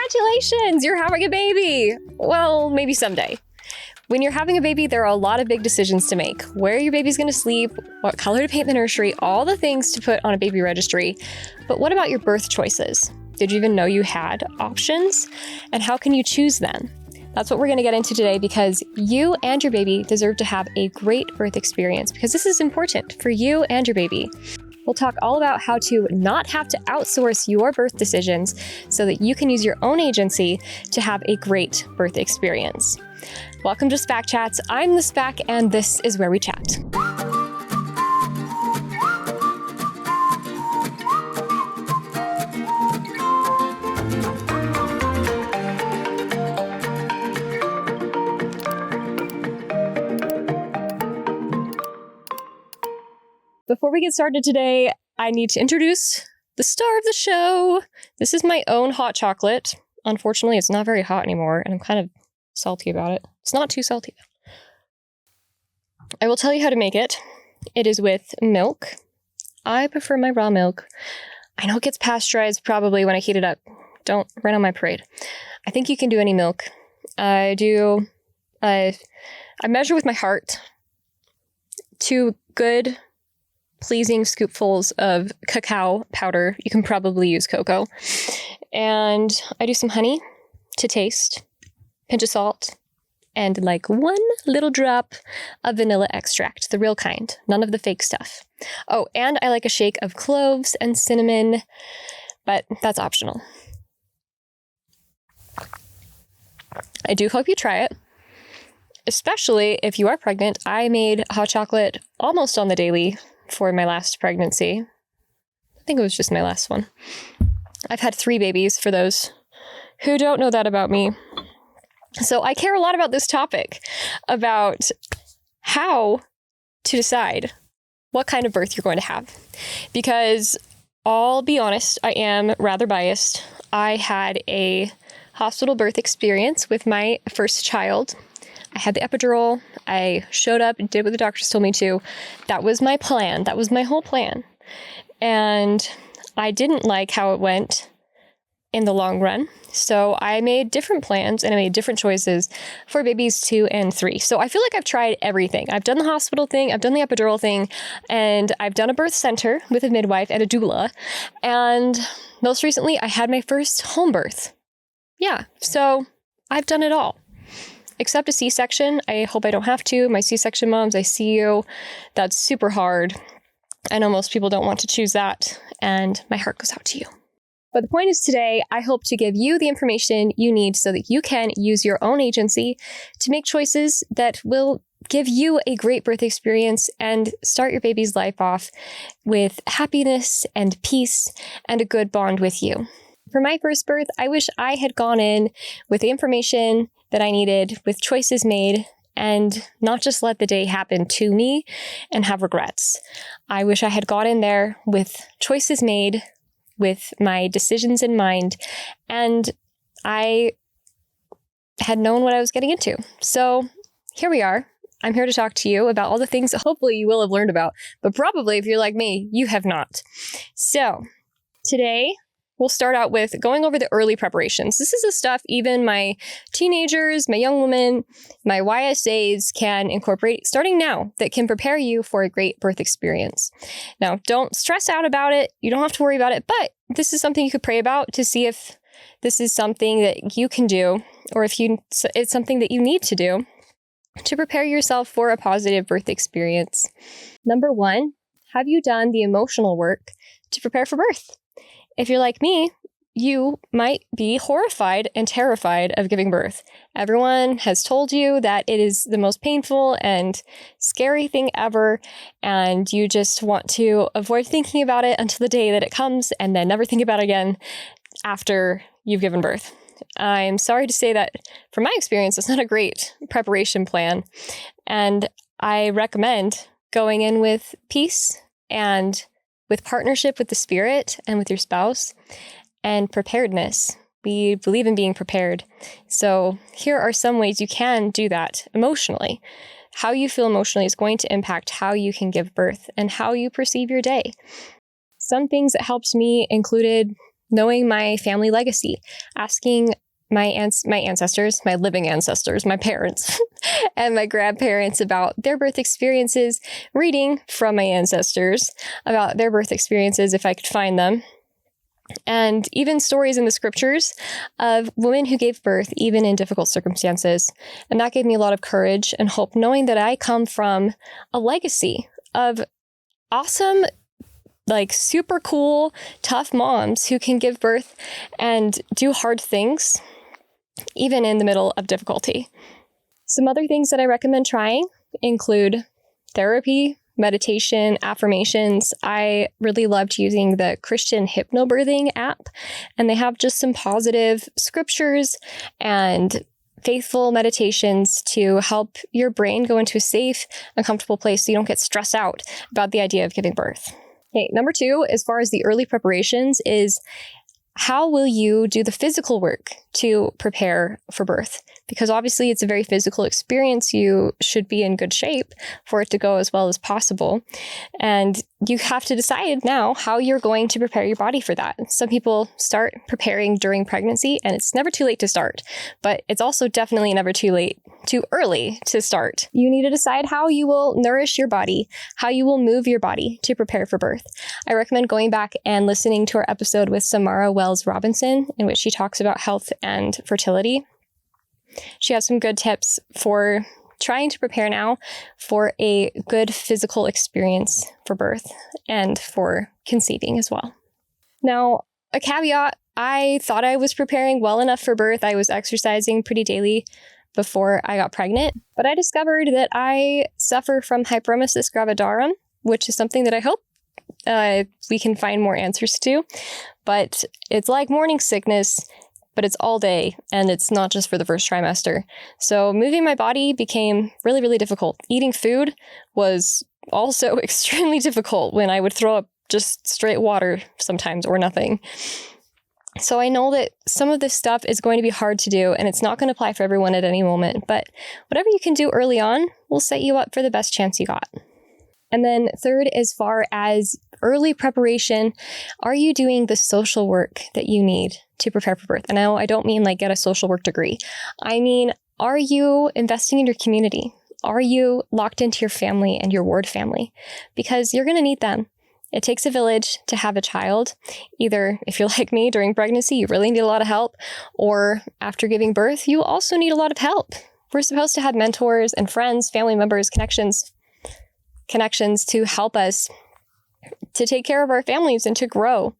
Congratulations, you're having a baby. Well, maybe someday. When you're having a baby, there are a lot of big decisions to make. Where your baby's going to sleep, what color to paint the nursery, all the things to put on a baby registry. But what about your birth choices? Did you even know you had options? And how can you choose them? That's what we're going to get into today, because you and your baby deserve to have a great birth experience, because this is important for you and your baby. We'll talk all about how to not have to outsource your birth decisions so that you can use your own agency to have a great birth experience. Welcome to SPAC Chats. I'm the SPAC, and this is where we chat. Before we get started today, I need to introduce the star of the show. This is my own hot chocolate. Unfortunately, it's not very hot anymore, and I'm kind of salty about it. It's not too salty, though. I will tell you how to make it. It is with milk. I prefer my raw milk. I know it gets pasteurized probably when I heat it up. Don't rain on my parade. I think you can do any milk. I measure with my heart. 2 good, pleasing scoopfuls of cacao powder. You can probably use cocoa. And I do some honey to taste, pinch of salt, and like 1 little drop of vanilla extract, the real kind, none of the fake stuff. Oh, and I like a shake of cloves and cinnamon, but that's optional. I do hope you try it, especially if you are pregnant. I made hot chocolate almost on the daily for my last pregnancy. I think it was just my last one. I've had 3 babies, for those who don't know that about me. So I care a lot about this topic, about how to decide what kind of birth you're going to have. Because I'll be honest, I am rather biased. I had a hospital birth experience with my first child. I had the epidural. I showed up and did what the doctors told me to. That was my plan. That was my whole plan. And I didn't like how it went in the long run. So I made different plans and I made different choices for babies 2 and 3. So I feel like I've tried everything. I've done the hospital thing, I've done the epidural thing, and I've done a birth center with a midwife and a doula. And most recently, I had my first home birth. Yeah, so I've done it all. Except a C-section. I hope I don't have to. My C-section moms, I see you. That's super hard. I know most people don't want to choose that, and my heart goes out to you. But the point is, today, I hope to give you the information you need so that you can use your own agency to make choices that will give you a great birth experience and start your baby's life off with happiness and peace and a good bond with you. For my first birth, I wish I had gone in with the information that I needed, with choices made, and not just let the day happen to me and have regrets. I wish I had gone in there with choices made, with my decisions in mind, and I had known what I was getting into. So here we are. I'm here to talk to you about all the things that hopefully you will have learned about, but probably if you're like me, you have not. So today, we'll start out with going over the early preparations. This is the stuff even my teenagers, my young women, my YSAs can incorporate starting now that can prepare you for a great birth experience. Now, don't stress out about it. You don't have to worry about it, but this is something you could pray about to see if this is something that you can do, or if it's something that you need to do to prepare yourself for a positive birth experience. Number 1, have you done the emotional work to prepare for birth? If you're like me, you might be horrified and terrified of giving birth. Everyone has told you that it is the most painful and scary thing ever, and you just want to avoid thinking about it until the day that it comes and then never think about it again after you've given birth. I'm sorry to say that from my experience, it's not a great preparation plan, and I recommend going in with peace and with partnership with the spirit and with your spouse, and preparedness. We believe in being prepared. So here are some ways you can do that emotionally. How you feel emotionally is going to impact how you can give birth and how you perceive your day. Some things that helped me included knowing my family legacy, asking my ancestors, my living ancestors, my parents, and my grandparents about their birth experiences, reading from my ancestors about their birth experiences if I could find them, and even stories in the scriptures of women who gave birth even in difficult circumstances. And that gave me a lot of courage and hope, knowing that I come from a legacy of awesome, like super cool, tough moms who can give birth and do hard things, even in the middle of difficulty. Some other things that I recommend trying include therapy, meditation, affirmations. I really loved using the Christian hypnobirthing app, and they have just some positive scriptures and faithful meditations to help your brain go into a safe and comfortable place so you don't get stressed out about the idea of giving birth. Okay, number 2, as far as the early preparations, is how will you do the physical work to prepare for birth? Because obviously it's a very physical experience. You should be in good shape for it to go as well as possible. And you have to decide now how you're going to prepare your body for that. Some people start preparing during pregnancy, and it's never too late to start, but it's also definitely never too early to start. You need to decide how you will nourish your body, how you will move your body to prepare for birth. I recommend going back and listening to our episode with Samara Wells Robinson, in which she talks about health and fertility. She has some good tips for trying to prepare now for a good physical experience for birth and for conceiving as well. Now, a caveat, I thought I was preparing well enough for birth. I was exercising pretty daily before I got pregnant, but I discovered that I suffer from hyperemesis gravidarum, which is something that I hope we can find more answers to. But it's like morning sickness, but it's all day, and it's not just for the first trimester. So moving my body became really, really difficult. Eating food was also extremely difficult when I would throw up just straight water sometimes or nothing. So I know that some of this stuff is going to be hard to do, and it's not going to apply for everyone at any moment, but whatever you can do early on will set you up for the best chance you got. And then third, as far as early preparation, are you doing the social work that you need to prepare for birth? And no, I don't mean like get a social work degree. I mean, are you investing in your community? Are you locked into your family and your ward family? Because you're going to need them. It takes a village to have a child. Either if you're like me during pregnancy, you really need a lot of help, or after giving birth, you also need a lot of help. We're supposed to have mentors and friends, family members, connections to help us to take care of our families and to grow.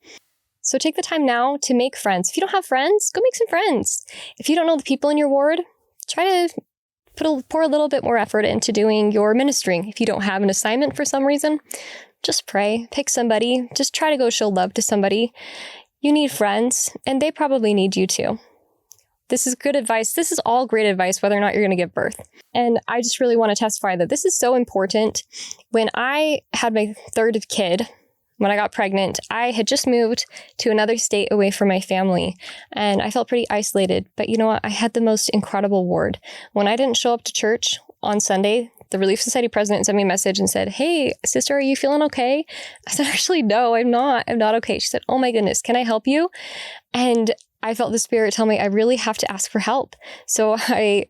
So take the time now to make friends. If you don't have friends, go make some friends. If you don't know the people in your ward, try to pour a little bit more effort into doing your ministering. If you don't have an assignment for some reason, just pray, pick somebody, just try to go show love to somebody. You need friends, and they probably need you too. This is good advice. This is all great advice, whether or not you're going to give birth. And I just really want to testify that this is so important. When I had my third kid, when I got pregnant, I had just moved to another state away from my family, and I felt pretty isolated. But you know what? I had the most incredible ward. When I didn't show up to church on Sunday, the Relief Society president sent me a message and said, "Hey, sister, are you feeling okay?" I said, "Actually, no, I'm not. I'm not okay." She said, "Oh my goodness, can I help you?" And I felt the Spirit tell me I really have to ask for help. So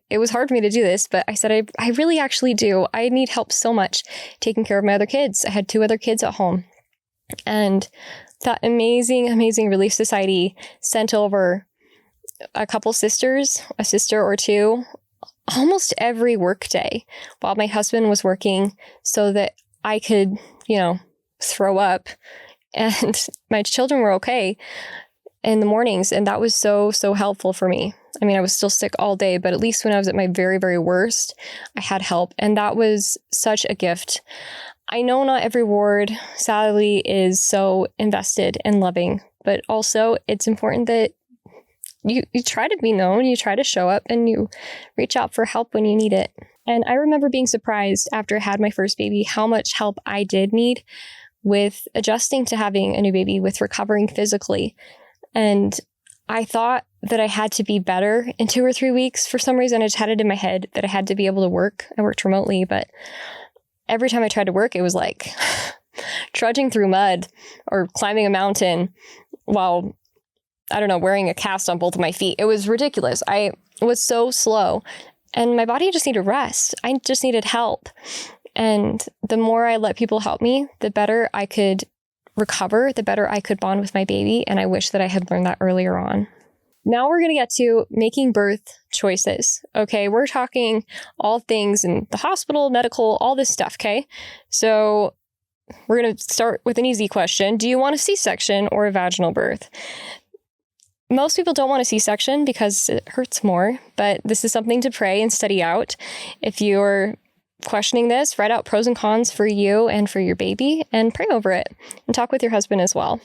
it was hard for me to do this, but I said, I really actually do. I need help so much taking care of my other kids. I had 2 other kids at home. And that amazing, amazing Relief Society sent over a couple sisters, a sister or 2, almost every work day while my husband was working so that I could, throw up and my children were okay in the mornings. And that was so, so helpful for me. I mean, I was still sick all day, but at least when I was at my very, very worst, I had help. And that was such a gift. I know not every ward, sadly, is so invested and loving, but also it's important that you try to be known, you try to show up, and you reach out for help when you need it. And I remember being surprised after I had my first baby, how much help I did need with adjusting to having a new baby, with recovering physically. And I thought that I had to be better in 2 or 3 weeks. For some reason, I just had it in my head that I had to be able to work. I worked remotely, but every time I tried to work, it was like trudging through mud or climbing a mountain while I don't know, wearing a cast on both of my feet. It was ridiculous. I was so slow and my body just needed rest. I just needed help. And the more I let people help me, the better I could recover, the better I could bond with my baby. And I wish that I had learned that earlier on. Now we're going to get to making birth choices. Okay, we're talking all things in the hospital, medical, all this stuff. Okay, so we're going to start with an easy question. Do you want a C-section or a vaginal birth? Most people don't want a C-section because it hurts more, but this is something to pray and study out. If you're questioning this, write out pros and cons for you and for your baby and pray over it and talk with your husband as well.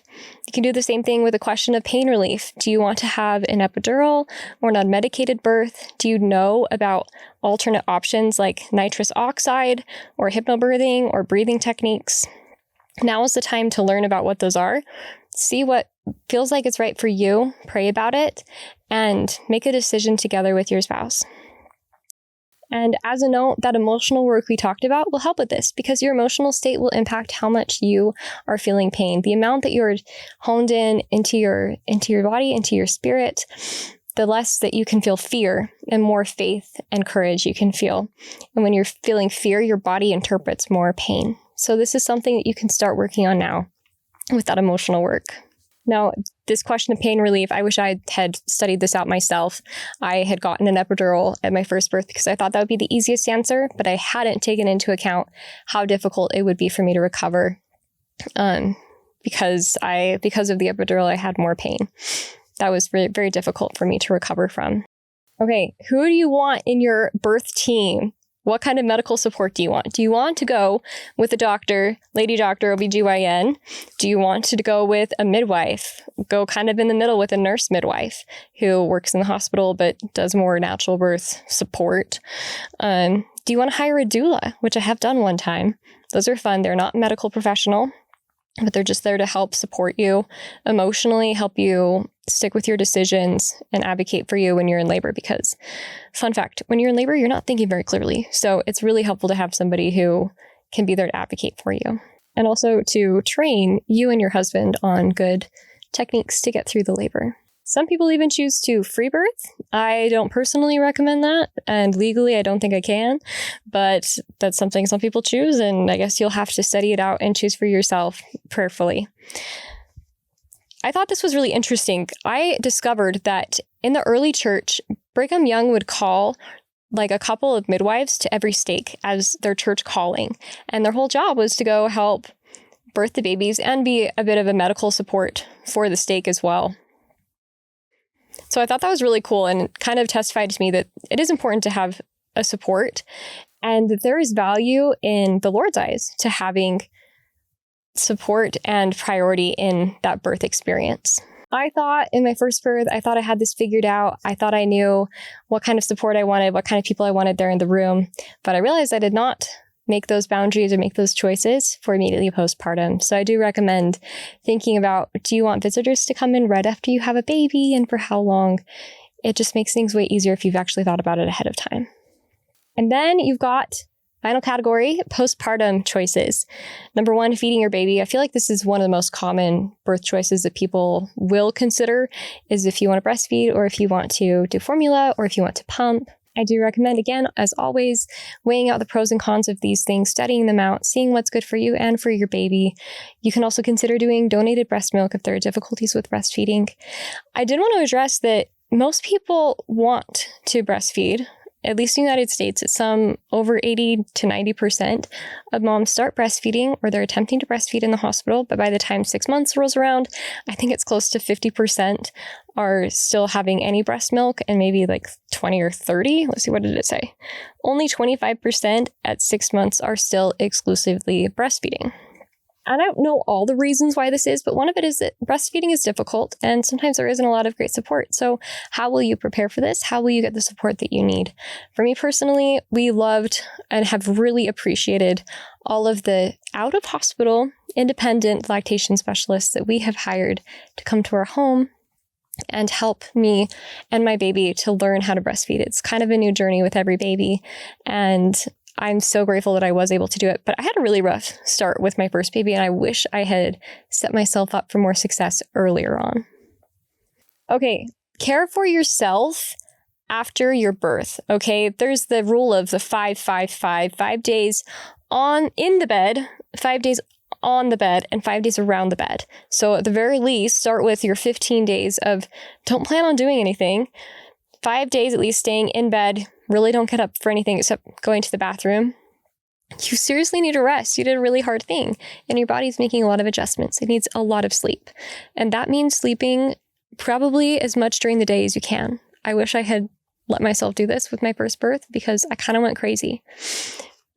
You can do the same thing with a question of pain relief. Do you want to have an epidural or non-medicated birth? Do you know about alternate options like nitrous oxide or hypnobirthing or breathing techniques? Now is the time to learn about what those are. See what feels like it's right for you, pray about it, and make a decision together with your spouse. And as a note, that emotional work we talked about will help with this because your emotional state will impact how much you are feeling pain. The amount that you're honed in into your body, into your spirit, the less that you can feel fear and more faith and courage you can feel. And when you're feeling fear, your body interprets more pain. So this is something that you can start working on now with that emotional work. Now, this question of pain relief, I wish I had studied this out myself. I had gotten an epidural at my first birth because I thought that would be the easiest answer, but I hadn't taken into account how difficult it would be for me to recover because of the epidural, I had more pain. That was very, very difficult for me to recover from. Okay, who do you want in your birth team? What kind of medical support do you want? Do you want to go with a doctor, lady doctor, OBGYN? Do you want to go with a midwife? Go kind of in the middle with a nurse midwife who works in the hospital but does more natural birth support. Do you want to hire a doula, which I have done one time? Those are fun. They're not medical professional, but they're just there to help support you emotionally, help you stick with your decisions and advocate for you when you're in labor. Because, fun fact, when you're in labor, you're not thinking very clearly. So it's really helpful to have somebody who can be there to advocate for you. And also to train you and your husband on good techniques to get through the labor. Some people even choose to free birth. I don't personally recommend that. And legally, I don't think I can. But that's something some people choose. And I guess you'll have to study it out and choose for yourself prayerfully. I thought this was really interesting. I discovered that in the early church, Brigham Young would call like a couple of midwives to every stake as their church calling. And their whole job was to go help birth the babies and be a bit of a medical support for the stake as well. So I thought that was really cool and kind of testified to me that it is important to have a support and that there is value in the Lord's eyes to having support and priority in that birth experience. I thought in my first birth, I thought I had this figured out. I thought I knew what kind of support I wanted, what kind of people I wanted there in the room. But I realized I did not make those boundaries or make those choices for immediately postpartum. So I do recommend thinking about, do you want visitors to come in right after you have a baby and for how long? It just makes things way easier if you've actually thought about it ahead of time. And then you've got final category, postpartum choices. Number one, feeding your baby. I feel like this is one of the most common birth choices that people will consider is if you want to breastfeed or if you want to do formula or if you want to pump. I do recommend, again, as always, weighing out the pros and cons of these things, studying them out, seeing what's good for you and for your baby. You can also consider doing donated breast milk if there are difficulties with breastfeeding. I did want to address that most people want to breastfeed. At least in the United States, it's some over 80 to 90% of moms start breastfeeding or they're attempting to breastfeed in the hospital. But by the time 6 months rolls around, I think it's close to 50% are still having any breast milk and maybe like 20 or 30. Let's see, what did it say? Only 25% at 6 months are still exclusively breastfeeding. I don't know all the reasons why this is, but one of it is that breastfeeding is difficult and sometimes there isn't a lot of great support. So how will you prepare for this? How will you get the support that you need? For me personally, we loved and have really appreciated all of the out-of-hospital independent lactation specialists that we have hired to come to our home and help me and my baby to learn how to breastfeed. It's kind of a new journey with every baby, and I'm so grateful that I was able to do it. But I had a really rough start with my first baby, and I wish I had set myself up for more success earlier on. Okay, care for yourself after your birth. Okay, there's the rule of the 5-5-5, 5 days in the bed, 5 days on the bed, and 5 days around the bed. So at the very least, start with your 15 days of don't plan on doing anything. 5 days at least staying in bed. Really don't get up for anything except going to the bathroom. You seriously need to rest. You did a really hard thing, and your body's making a lot of adjustments. It needs a lot of sleep. And that means sleeping probably as much during the day as you can. I wish I had let myself do this with my first birth because I kind of went crazy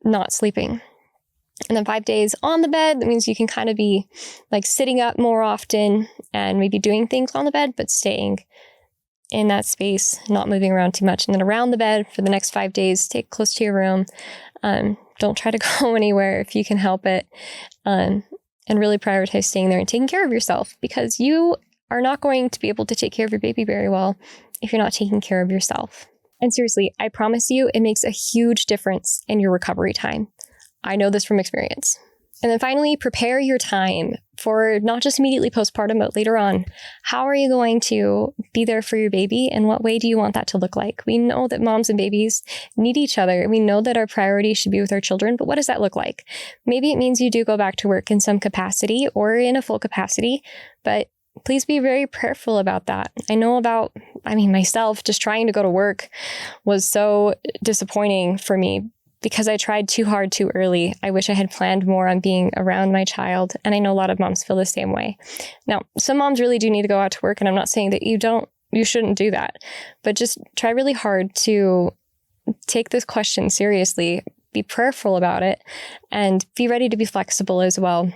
not sleeping. And then 5 days on the bed, that means you can kind of be like sitting up more often and maybe doing things on the bed, but staying in that space, not moving around too much. And then around the bed for the next 5 days, stay close to your room. Don't try to go anywhere if you can help it. And really prioritize staying there and taking care of yourself, because you are not going to be able to take care of your baby very well if you're not taking care of yourself. And seriously, I promise you, it makes a huge difference in your recovery time. I know this from experience. And then finally, prepare your time for not just immediately postpartum, but later on. How are you going to be there for your baby, and what way do you want that to look like? We know that moms and babies need each other. We know that our priority should be with our children, but what does that look like? Maybe it means you do go back to work in some capacity or in a full capacity, but please be very prayerful about that. I know myself, just trying to go to work was so disappointing for me because I tried too hard too early. I wish I had planned more on being around my child. And I know a lot of moms feel the same way. Now, some moms really do need to go out to work. And I'm not saying that you shouldn't do that, but just try really hard to take this question seriously, be prayerful about it, and be ready to be flexible as well.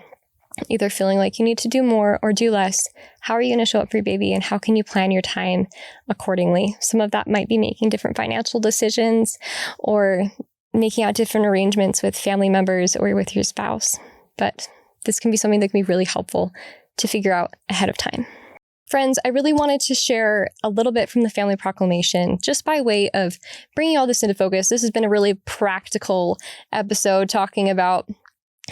Either feeling like you need to do more or do less. How are you going to show up for your baby, and how can you plan your time accordingly? Some of that might be making different financial decisions or making out different arrangements with family members or with your spouse. But this can be something that can be really helpful to figure out ahead of time. Friends, I really wanted to share a little bit from the Family Proclamation just by way of bringing all this into focus. This has been a really practical episode talking about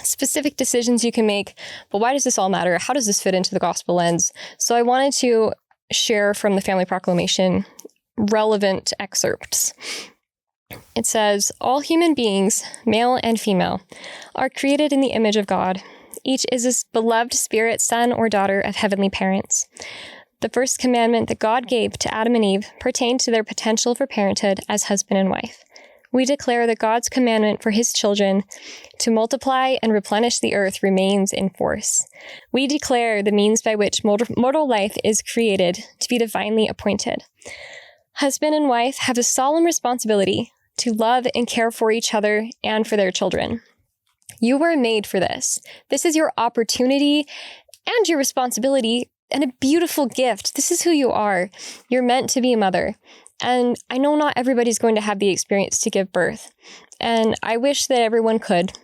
specific decisions you can make, but why does this all matter? How does this fit into the gospel lens? So I wanted to share from the Family Proclamation relevant excerpts. It says, all human beings, male and female, are created in the image of God. Each is a beloved spirit, son or daughter of heavenly parents. The first commandment that God gave to Adam and Eve pertained to their potential for parenthood as husband and wife. We declare that God's commandment for his children to multiply and replenish the earth remains in force. We declare the means by which mortal life is created to be divinely appointed. Husband and wife have a solemn responsibility to love and care for each other and for their children. You were made for this. This is your opportunity and your responsibility and a beautiful gift. This is who you are. You're meant to be a mother. And I know not everybody's going to have the experience to give birth. And I wish that everyone could.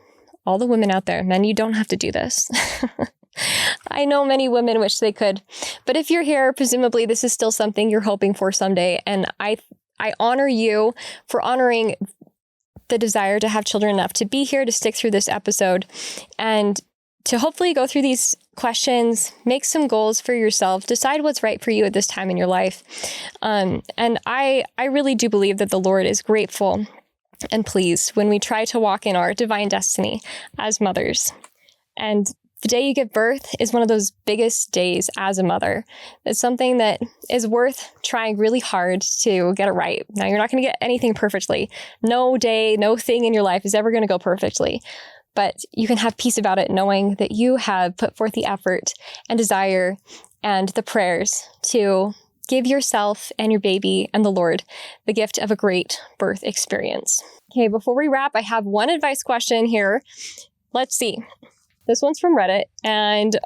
All the women out there, men, you don't have to do this. I know many women wish they could. But if you're here, presumably this is still something you're hoping for someday. And I honor you for honoring the desire to have children enough to be here to stick through this episode and to hopefully go through these questions, make some goals for yourself, decide what's right for you at this time in your life. And I really do believe that the Lord is grateful and pleased when we try to walk in our divine destiny as mothers. And the day you give birth is one of those biggest days as a mother. It's something that is worth trying really hard to get it right. Now, you're not going to get anything perfectly. No day, no thing in your life is ever going to go perfectly. But you can have peace about it knowing that you have put forth the effort and desire and the prayers to give yourself and your baby and the Lord the gift of a great birth experience. Okay, before we wrap, I have one advice question here. Let's see. This one's from Reddit, and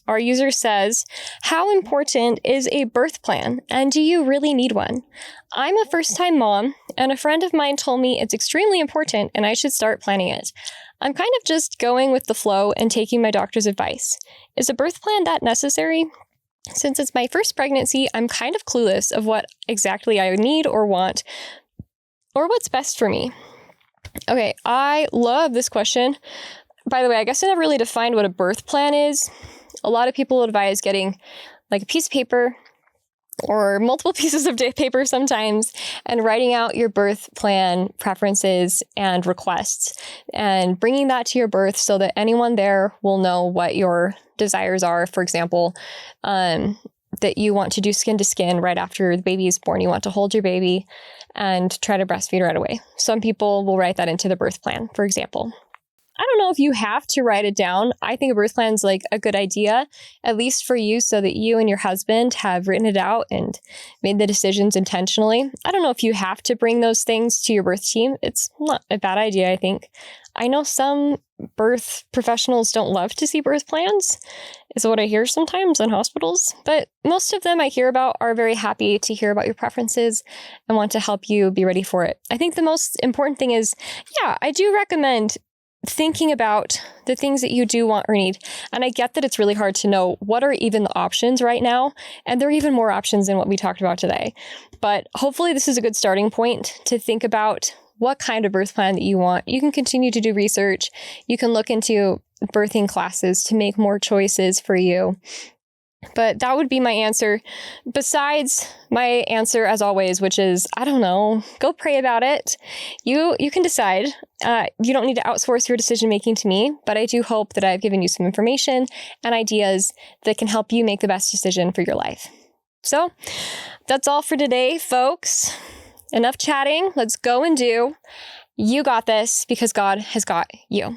our user says, how important is a birth plan, and do you really need one? I'm a first-time mom, and a friend of mine told me it's extremely important and I should start planning it. I'm kind of just going with the flow and taking my doctor's advice. Is a birth plan that necessary? Since it's my first pregnancy, I'm kind of clueless of what exactly I need or want, or what's best for me. Okay, I love this question. By the way, I guess I never really defined what a birth plan is. A lot of people advise getting like a piece of paper or multiple pieces of paper sometimes, and writing out your birth plan preferences and requests and bringing that to your birth so that anyone there will know what your desires are. For example, that you want to do skin to skin right after the baby is born. You want to hold your baby and try to breastfeed right away. Some people will write that into the birth plan, for example. I don't know if you have to write it down. I think a birth plan is like a good idea, at least for you, so that you and your husband have written it out and made the decisions intentionally. I don't know if you have to bring those things to your birth team. It's not a bad idea, I think. I know some birth professionals don't love to see birth plans, is what I hear sometimes in hospitals. But most of them I hear about are very happy to hear about your preferences and want to help you be ready for it. I think the most important thing is, I do recommend thinking about the things that you do want or need. And I get that it's really hard to know what are even the options right now. And there are even more options than what we talked about today. But hopefully this is a good starting point to think about what kind of birth plan that you want. You can continue to do research. You can look into birthing classes to make more choices for you. But that would be my answer. Besides my answer, as always, which is, I don't know, go pray about it. You can decide. You don't need to outsource your decision making to me, but I do hope that I've given you some information and ideas that can help you make the best decision for your life. So that's all for today, folks. Enough chatting. Let's go and do. You got this because God has got you.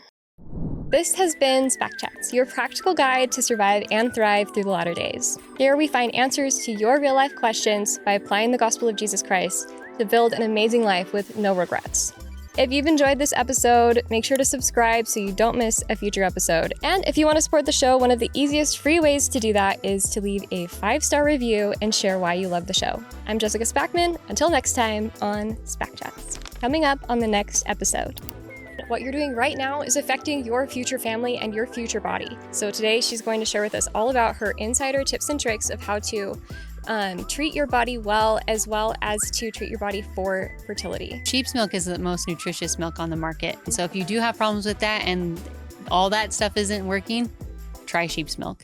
This has been SPAC Chats, your practical guide to survive and thrive through the latter days. Here we find answers to your real-life questions by applying the gospel of Jesus Christ to build an amazing life with no regrets. If you've enjoyed this episode, make sure to subscribe so you don't miss a future episode. And if you want to support the show, one of the easiest free ways to do that is to leave a 5-star review and share why you love the show. I'm Jessica Spackman. Until next time on SPAC Chats. Coming up on the next episode. What you're doing right now is affecting your future family and your future body. So today she's going to share with us all about her insider tips and tricks of how to treat your body well as to treat your body for fertility. Sheep's milk is the most nutritious milk on the market. So if you do have problems with that and all that stuff isn't working, try sheep's milk.